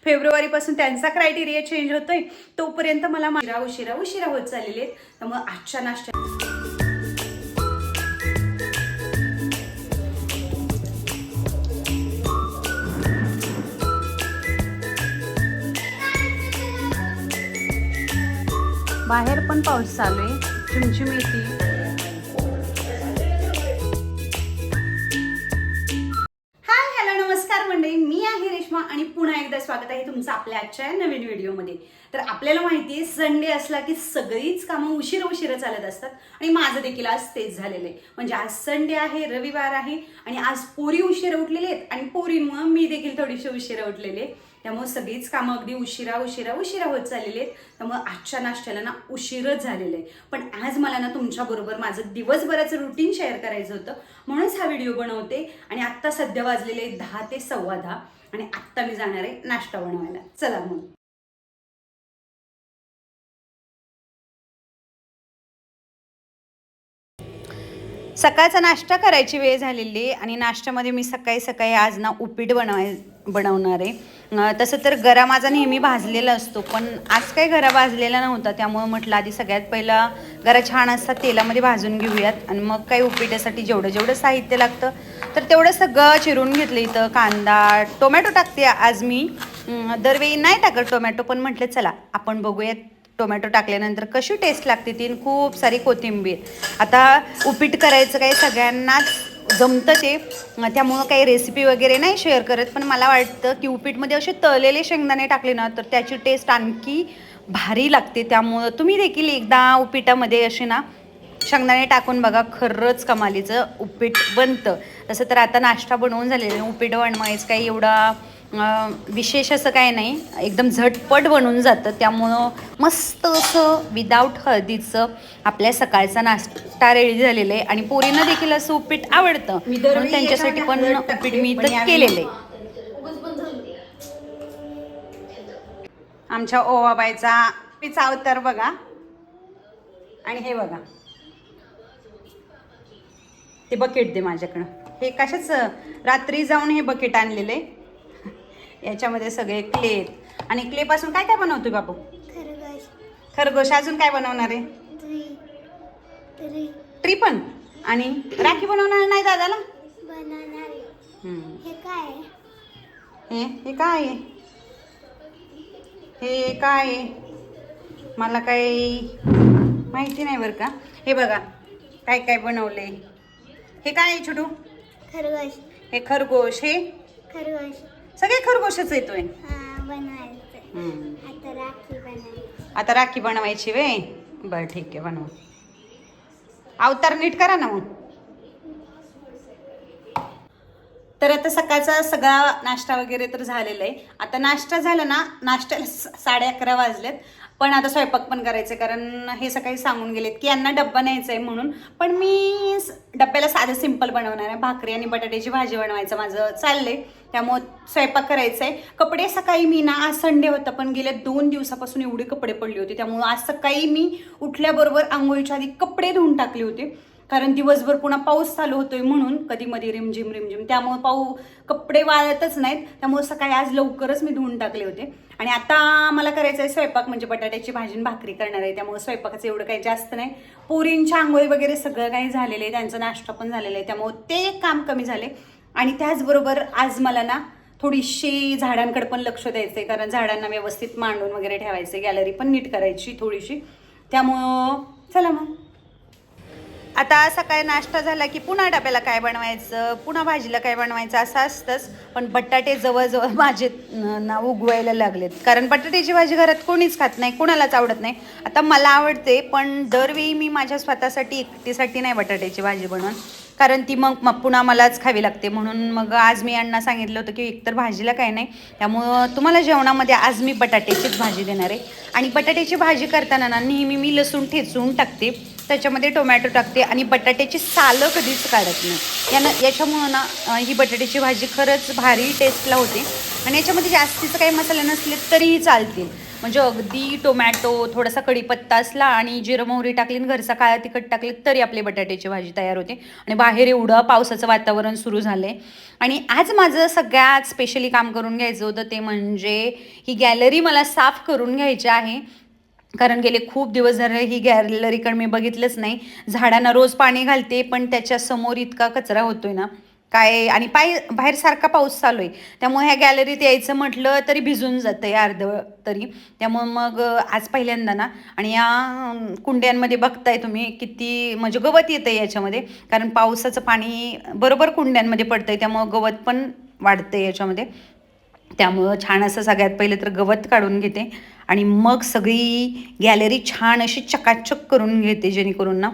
फेब्रुवारीपासून त्यांचा criteria change होतोय, तोपर्यंत मला उशिरा होत चाललेले आहेत. त्यामुळे आजच्या नाश्त्या बाहेर पण पाऊस चालू आहे, चिमचिम येते. हाय हॅलो नमस्कार मंडळी, मी आहे रेश्मा आणि पुन्हा एकदा स्वागत आहे तुमचं आपल्या आजच्या नवीन व्हिडिओमध्ये. तर आपल्याला माहिती आहे संडे असला की सगळीच कामं उशिरा चालत असतात आणि माझं देखील आज तेच झालेलं आहे. म्हणजे आज संडे आहे, रविवार आहे आणि आज पोरी उशिरा उठलेले आहेत आणि पोरींमुळे मी देखील थोडीशी उशिरा उठलेले. त्यामुळे सगळीच कामं अगदी उशिरा होत चाललेले आहेत. त्यामुळे आजच्या नाश्त्याला ना उशीरच झालेलं आहे. पण आज मला ना तुमच्याबरोबर माझं दिवसभराचं रुटीन शेअर करायचं होतं, म्हणूनच हा व्हिडिओ बनवते. आणि आत्ता सध्या वाजलेले 10 ते 10:15 आणि आत्ता मी जाणार आहे नाश्ता बनवायला. चला मग. सकाळचा नाश्ता करायची वेळ झालेली आणि नाश्त्यामध्ये मी सकाळी आज ना उपीट बनवणार आहे. तसं तर गरा माझा नेहमी भाजलेला असतो, पण आज काही गरा भाजलेला नव्हता. त्यामुळे म्हटलं आधी सगळ्यात पहिला गरा छान असतात तेलामध्ये भाजून घेऊयात आणि मग काही उपीटासाठी जेवढं साहित्य लागतं तर तेवढं सगळं चिरून घेतलं. इथं कांदा टोमॅटो टाकते आज मी. दरवेळी नाही टाकत टोमॅटो, पण म्हटलं चला आपण बघूयात टोमॅटो टाकल्यानंतर कशी टेस्ट लागते ती. खूप सारी कोथिंबीर. आता उपीट करायचं काही सगळ्यांनाच जमतं ते, त्यामुळं काही रेसिपी वगैरे नाही शेअर करत. पण मला वाटतं की उपीटमध्ये असे तळलेले शेंगदाणे टाकले ना तर त्याची टेस्ट आणखी भारी लागते. त्यामुळं तुम्ही देखील एकदा उपीटामध्ये असे ना शेंगदाणे टाकून बघा, खरंच कमालीचं उपीट बनतं. तसं तर आता नाश्ता बनवून झालेलं आहे. उपीट बनवायचं काही एवढा विशेष असं काही नाही, एकदम झटपट बनून जातं. त्यामुळं मस्त असं विदाऊट हळदीचं आपल्या सकाळचा नाश्ता रेडी झालेला आहे. आणि पोरींना देखील असं उपीट आवडतं, म्हणून त्यांच्यासाठी पण उपीट मी इथं केलेलं आहे. आमच्या ओवाबाईचा पिचा अवतार बघा. आणि हे बघा, ते बकेट दे माझ्याकडं. हे कशाच रात्री जाऊन हे बकेट आणलेले. याच्यामध्ये सगळे क्ले आहेत आणि क्ले पासून काय काय बनवतोय बाबू? खरगोश. अजून काय बनवणार आहे? ट्री पण. आणि राखी बनवणार नाही दादाला? हे काय आहे? हे काय आहे मला काही माहिती नाही बरं का. हे बघा काय काय बनवले. हे काय आहे छोटू? खरगोश. हे खरगोश. हे खरगोश. सगळे खरगोशच येतोय. आता राखी बनवायची वे. बरं ठीक आहे, बनवा. अवतार नीट करा ना मग. तर आता सकाळचा सगळा नाश्ता वगैरे तर झालेला आहे. आता नाश्ता झाला ना, नाश्त्याला 11:30 वाजलेत. पण आता स्वयंपाक पण करायचं, कारण हे सकाळी सांगून गेलेत की यांना डब्बा न्यायचा आहे म्हणून. पण मी डब्याला साधं सिंपल बनवणार आहे. भाकरी आणि बटाट्याची भाजी बनवायचं माझं चाललंय. त्यामुळं स्वयंपाक करायचं आहे. कपडे सकाळी मी ना, आज संडे होता पण गेल्या 2 दिवसापासून एवढे कपडे पडले होते. त्यामुळं आज सकाळी मी उठल्याबरोबर आंघोळीच्या आधी कपडे धुवून टाकले होते, कारण दिवसभर पुन्हा पाऊस चालू होतोय म्हणून, कधी मध्ये रिमझिम. त्यामुळे कपडे वाळतच नाहीत. त्यामुळे सकाळी आज लवकरच मी धुवून टाकले होते. आणि आता मला करायचं आहे स्वयंपाक, म्हणजे बटाट्याची भाजी भाकरी करणार आहे. त्यामुळे स्वयंपाकाचं एवढं काही जास्त नाही. पोरींच्या आंघोळी वगैरे सगळं काही झालेलं आहे, त्यांचा नाश्ता पण झालेला आहे. त्यामुळे ते काम कमी झाले. आणि त्याचबरोबर आज मला ना थोडीशी झाडांकडे पण लक्ष द्यायचं आहे, कारण झाडांना व्यवस्थित मांडून वगैरे ठेवायचं. गॅलरी पण नीट करायची थोडीशी. त्यामुळं चला मग. आता सकाळी नाश्ता झाला की पुन्हा डब्याला काय बनवायचं, पुन्हा भाजीला काय बनवायचं असं असतंच. पण बटाटे जवळजवळ माझे ना उगवायला लागलेत, कारण बटाट्याची भाजी घरात कोणीच खात नाही, कोणालाच आवडत नाही. आता मला आवडते, पण दरवेळी मी माझ्या स्वतःसाठी एकटीसाठी नाही बटाट्याची भाजी बनवून, कारण ती मग पुन्हा मलाच खावी लागते. म्हणून मग आज मी अण्णा सांगितलं होतं की एकतर भाजीला काही नाही, त्यामुळं तुम्हाला जेवणामध्ये आज मी बटाट्याचीच भाजी देणार आहे. आणि बटाट्याची भाजी करताना ना नेहमी मी लसूण ठेचून टाकते, त्याच्यामध्ये टोमॅटो टाकते आणि बटाट्याची सालं कधीच काढत नाही. याच्यामुळं ना ही बटाट्याची भाजी खरंच भारी टेस्टला होते. आणि याच्यामध्ये जास्तीचं काही मसाले नसले तरीही चालतील. म्हणजे अगदी टोमॅटो, थोडासा कढीपत्ता असला आणि जिरं मोहरी टाकली आणि घरचा काळा तिखट टाकले तरी आपली बटाट्याची भाजी तयार होते. आणि बाहेर एवढं पावसाचं वातावरण सुरू झालं आहे. आणि आज माझं सगळ्यात स्पेशली काम करून घ्यायचं होतं ते म्हणजे ही गॅलरी मला साफ करून घ्यायची आहे. कारण गेले खूप दिवस झाले ही गॅलरीकडे मी बघितलंच नाही. झाडांना रोज पाणी घालते पण त्याच्यासमोर इतका कचरा होतोय ना काय. आणि बाहेर सारखा पाऊस चालू आहे त्यामुळे ह्या गॅलरीत यायचं म्हटलं तरी भिजून जातं आहे अर्ध तरी. त्यामुळं मग आज पहिल्यांदा ना. आणि या कुंड्यांमध्ये बघताय तुम्ही किती म्हणजे गवत येतं आहे याच्यामध्ये. कारण पावसाचं पाणी बरोबर कुंड्यांमध्ये पडतं आहे त्यामुळं गवत पण वाढतं आहे याच्यामध्ये. त्यामुळं छान असं सगळ्यात पहिले तर गवत काढून घेते आणि मग सगळी गॅलरी छान अशी चकाचक करून घेते जेणेकरून ना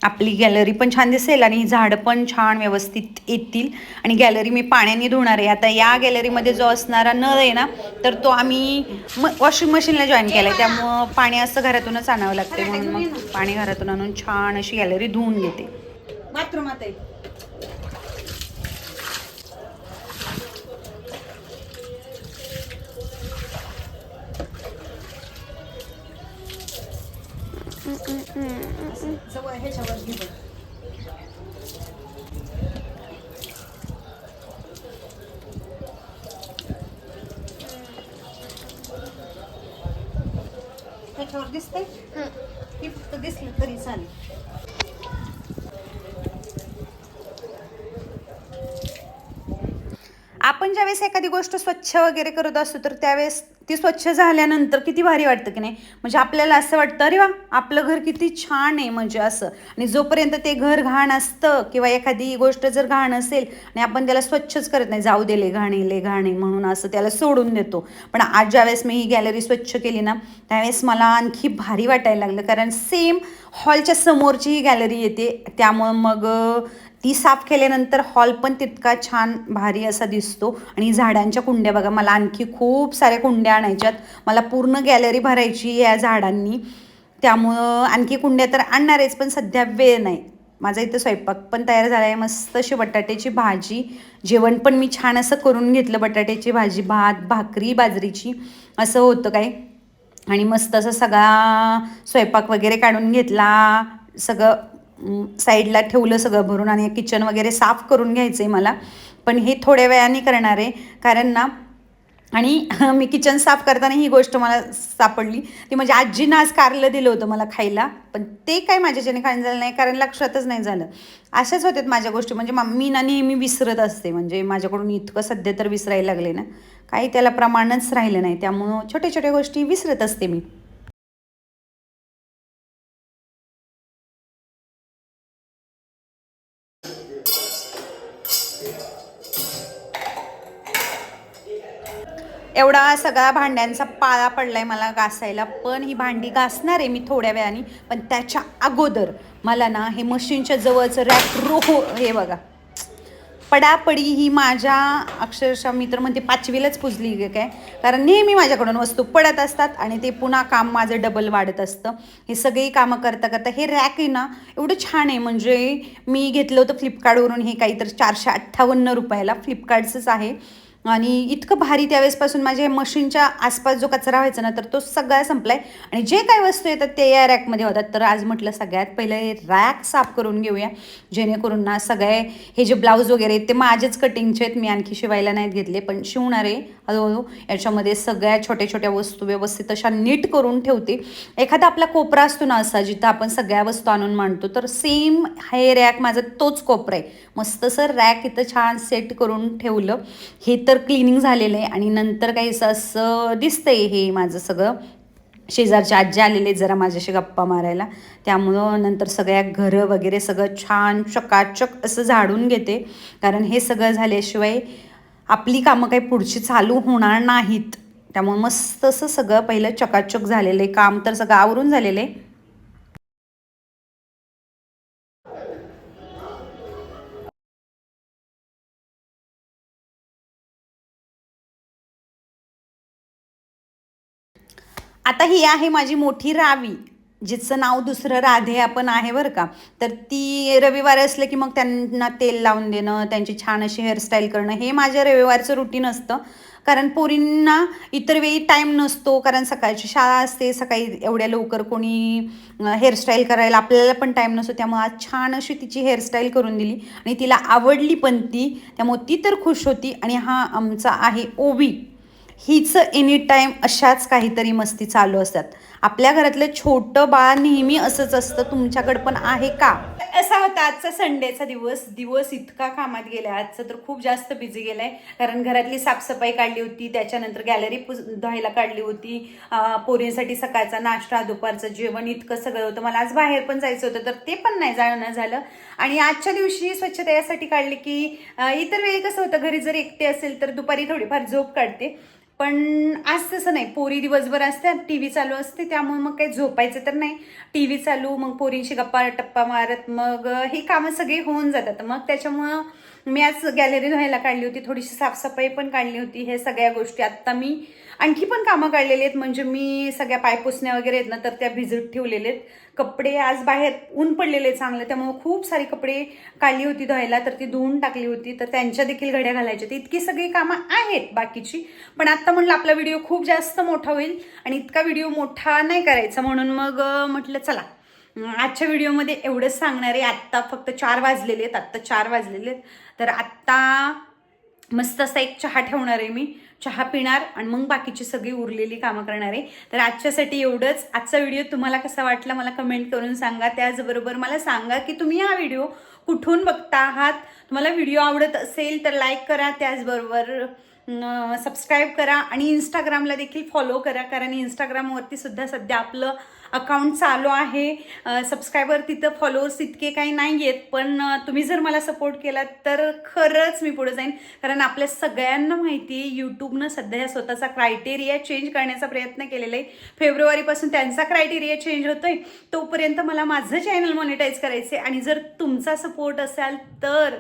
आपली गॅलरी पण छान दिसेल आणि झाडं पण छान व्यवस्थित येतील. आणि गॅलरी मी पाण्याने धुणार आहे. आता या गॅलरीमध्ये जो असणारा नळ आहे ना तर तो आम्ही वॉशिंग मशीनला जॉईन केला आहे. त्यामुळं पाणी असं घरातूनच आणावं लागते म्हणून मग पाणी घरातून आणून छान अशी गॅलरी धुवून घेते. बाथरूमात आहे. जवळ ह्याच्यावर घे बघ. ह्याच्यावर दिसतंय की फक्त दिसलं तरी चालेल. आपण ज्यावेळेस एखादी गोष्ट स्वच्छ वगैरे करत असतो तर त्यावेळेस ती स्वच्छ झाल्यानंतर किती भारी वाटतं की नाही. म्हणजे आपल्याला असं वाटतं अरे वा आपलं घर किती छान आहे म्हणजे असं. आणि जोपर्यंत ते घर घाण असतं किंवा एखादी गोष्ट जर घाण असेल आणि आपण त्याला स्वच्छच करत नाही, जाऊ दे ले घाणे म्हणून असं त्याला सोडून देतो. पण आज ज्यावेळेस मी ही गॅलरी स्वच्छ केली ना त्यावेळेस मला आणखी भारी वाटायला लागलं. कारण सेम हॉलच्या समोरची ही गॅलरी येते त्यामुळं मग ती साफ केल्यानंतर हॉल पण तितका छान भारी असा दिसतो. आणि झाडांच्या कुंड्या बघा मला आणखी खूप साऱ्या कुंड्या आणायच्यात. मला पूर्ण गॅलरी भरायची या झाडांनी. त्यामुळं आणखी कुंड्या तर आणणारच पण सध्या वेळ नाही. माझा इथं स्वयंपाक पण तयार झाला आहे. मस्त अशी बटाट्याची भाजी, जेवण पण मी छान असं करून घेतलं. बटाट्याची भाजी, भात, भाकरी बाजरीची असं होतं काय. आणि मस्त असं सगळा स्वयंपाक वगैरे काढून घेतला. सगळं साईडला ठेवलं सगळं भरून. आणि किचन वगैरे साफ करून घ्यायचं आहे मला. पण हे थोड्या वेळाने करणार आहे कारण ना. आणि मी किचन साफ करताना ही गोष्ट मला सापडली ती म्हणजे आजीनं आज कारलं दिलं होतं मला खायला. पण ते काय माझ्याच्याने खाणं झालं नाही कारण लक्षातच नाही झालं. अशाच होत्यात माझ्या गोष्टी. म्हणजे मी ना नेहमी विसरत असते. म्हणजे माझ्याकडून इतकं सध्या तर विसरायला लागले ना काही त्याला प्रमाणच राहिलं नाही. त्यामुळं छोट्या छोट्या गोष्टी विसरत असते मी. एवढा सगळा भांड्यांचा पाळा पडलाय मला घासायला. पण ही भांडी घासणार आहे मी थोड्या वेळाने. पण त्याच्या अगोदर मला ना हे मशीनच्या जवळचं रॅक हे बघा पडापडी ही माझ्या अक्षरशः मी तर म्हणते 5वीलाच पुजली काय. कारण नेहमी माझ्याकडून वस्तू पडत असतात आणि ते पुन्हा काम माझं डबल वाढत असतं. हे सगळी कामं करता करता हे रॅक आहे ना एवढं छान आहे. म्हणजे मी घेतलं होतं फ्लिपकार्टवरून. हे काहीतरी 458 रुपयाला फ्लिपकार्टचंच आहे. आणि इतकं भारी त्यावेळेसपासून माझ्या मशीनच्या आसपास जो कचरा व्हायचा ना तर तो सगळा संपला आहे. आणि जे काही वस्तू येतात ते या रॅकमध्ये होतात. तर आज म्हटलं सगळ्यात पहिलं हे रॅक साफ करून घेऊया जेणेकरून ना सगळे हे जे ब्लाऊज वगैरे आहेत ते माझेच कटिंगचे आहेत. मी आणखी शिवायला नाहीत घेतले पण शिवणार आहे हळूहळू. याच्यामध्ये सगळ्या छोट्या छोट्या वस्तू व्यवस्थित अशा नीट करून ठेवते. एखादा आपला कोपरा असतो ना असा जिथं आपण सगळ्या वस्तू आणून मांडतो तर सेम हे रॅक माझा तोच कोपरा आहे. मस्त सर रॅक इथं छान सेट करून ठेवलं. हे तर क्लिनिंग झालेलं आहे. आणि नंतर काहीसं असं दिसतंय हे माझं सगळं. शेजारचे आजी आलेले जरा माझ्याशी गप्पा मारायला त्यामुळं नंतर सगळ्या घरं वगैरे सगळं छान चकाचक असं झाडून घेते. कारण हे सगळं झाल्याशिवाय आपली कामं काही पुढची चालू होणार नाहीत. त्यामुळे मस्त असं सगळं पहिलं चकाचक झालेलं आहे. काम तर सगळं आवरून झालेलं आहे. आता ही आहे माझी मोठी रावी. जिचं नाव दुसरं राधे आपण आहे बरं का, तर ती रविवार असलं की मग त्यांना तेल लावून देणं, त्यांची छान अशी हेअरस्टाईल करणं, हे माझ्या रविवारचं रुटीन असतं. कारण पोरींना इतर वेळी टाईम नसतो, कारण सकाळची शाळा असते, सकाळी एवढ्या लवकर कोणी हेअरस्टाईल करायला आपल्याला पण टाईम नसतो. त्यामुळे आज छान अशी तिची हेअरस्टाईल करून दिली आणि तिला आवडली पण ती, त्यामुळे ती तर खुश होती. आणि हा आमचा आहे ओवी, हिचं एनी टाईम अशाच काहीतरी मस्ती चालू असतात. आपल्या घरातलं छोटं बाळ नेहमी असंच असतं. तुमच्याकडं पण आहे का? असा होता आजचा संडेचा दिवस इतका कामात गेला आजचा, तर खूप जास्त बिझी गेलाय. कारण घरातली साफसफाई काढली होती, त्याच्यानंतर गॅलरी धुवायला काढली होती, पोरींसाठी सकाळचा नाश्ता, दुपारचं जेवण, इतकं सगळं होतं. मला आज बाहेर पण जायचं होतं, तर ते पण नाही जाणं झालं. आणि आजच्या दिवशी स्वच्छता यासाठी काढली की इतर वेळी कसं होतं, घरी जर एकटे असेल तर दुपारी थोडीफार झोप काढते, पण आज तसं नाही. पोरी दिवसभर असतात, टी व्ही चालू असते, त्यामुळे मग काही झोपायचं तर नाही. टी व्ही चालू, मग पोरींशी गप्पा टप्पा मारत मग ही कामं सगळी होऊन जातात. मग त्याच्यामुळं मी आज गॅलरी धुवायला काढली होती, थोडीशी साफसफाई पण काढली होती. हे सगळ्या गोष्टी आत्ता मी आणखी पण कामं काढलेली आहेत. म्हणजे मी सगळ्या पायपुसण्या वगैरे आहेत ना, तर त्या भिजत ठेवलेले आहेत. कपडे आज बाहेर ऊन पडलेले चांगलं, त्यामुळे खूप सारी कपडे काढली होती धुवायला, तर ती धुवून टाकली होती. तर त्यांच्या देखील घड्या घालायच्या, तर इतकी सगळी कामं आहेत बाकीची. पण आत्ता म्हटलं आपला व्हिडिओ खूप जास्त मोठा होईल आणि इतका व्हिडिओ मोठा नाही करायचा, म्हणून मग म्हटलं चला आजच्या व्हिडिओमध्ये एवढंच सांगणार आहे. आत्ता फक्त 4 वाजलेले आहेत. तर आत्ता मस्त असा एक चहा ठेवणार आहे मी, चहा पिणार आणि मग बाकीची सगळी उरलेली कामं करणार आहे. तर आजच्यासाठी एवढंच. आजचा व्हिडिओ तुम्हाला कसा वाटला मला कमेंट करून सांगा. त्याचबरोबर मला सांगा की तुम्ही हा व्हिडिओ कुठून बघता आहात. तुम्हाला व्हिडिओ आवडत असेल तर लाईक करा, त्याचबरोबर सबस्क्राईब करा आणि इंस्टाग्रामला देखील फॉलो करा, कारण इंस्टाग्रामवरती सुद्धा सध्या आपलं अकाउंट चालू आहे. सबस्क्रायबर तिथं फॉलोअर्स इतके काही नाही आहेत, पण तुम्ही जर मला सपोर्ट केला तर खरंच मी पुढे जाईन. कारण आपल्या सगळ्यांना माहिती आहे यूट्यूबनं सध्या स्वतःचा क्रायटेरिया चेंज करण्याचा प्रयत्न केलेला आहे. फेब्रुवारीपासून त्यांचा क्रायटेरिया चेंज होतोय, तोपर्यंत मला माझं चॅनल मॉनिटाईज करायचे. आणि जर तुमचा सपोर्ट असाल तर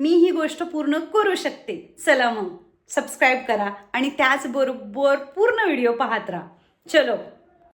मी ही गोष्ट पूर्ण करू शकते. चला मग सबस्क्राईब करा आणि त्याचबरोबर पूर्ण व्हिडिओ पाहत राहा. चलो.